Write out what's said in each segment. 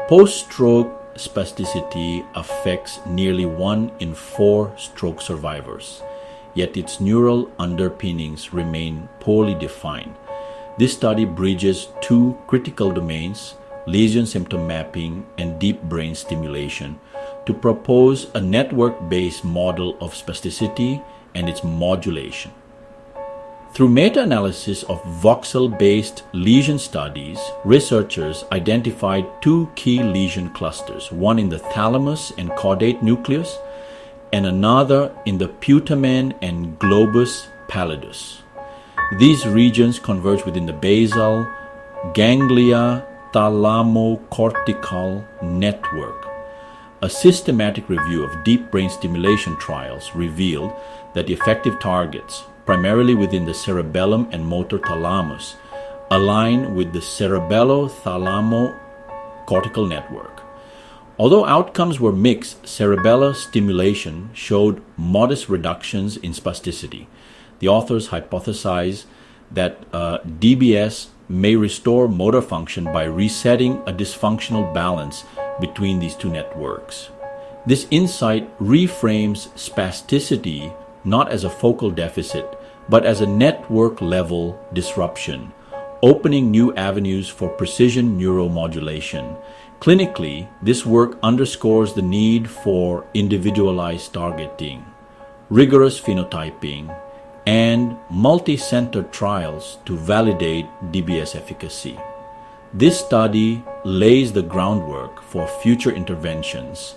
Post-stroke spasticity affects nearly 1 in 4 stroke survivors, yet its neural underpinnings remain poorly defined. This study bridges 2 critical domains, lesion-symptom mapping and deep brain stimulation, to propose a network-based model of spasticity and its modulation. Through meta-analysis of voxel-based lesion studies, researchers identified 2 key lesion clusters, one in the thalamus and caudate nucleus, and another in the putamen and globus pallidus. These regions converge within the basal, ganglia, thalamo cortical network. A systematic review of deep brain stimulation trials revealed that effective targets, primarily within the cerebellum and motor thalamus, align with the cerebello-thalamo cortical network. Although outcomes were mixed, cerebellar stimulation showed modest reductions in spasticity. The authors hypothesized that DBS may restore motor function by resetting a dysfunctional balance between these 2 networks. This insight reframes spasticity not as a focal deficit, but as a network-level disruption, opening new avenues for precision neuromodulation. Clinically, this work underscores the need for individualized targeting, rigorous phenotyping, and multicenter trials to validate DBS efficacy. This study lays the groundwork for future interventions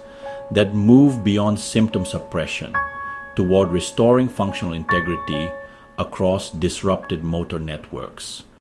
that move beyond symptom suppression toward restoring functional integrity across disrupted motor networks.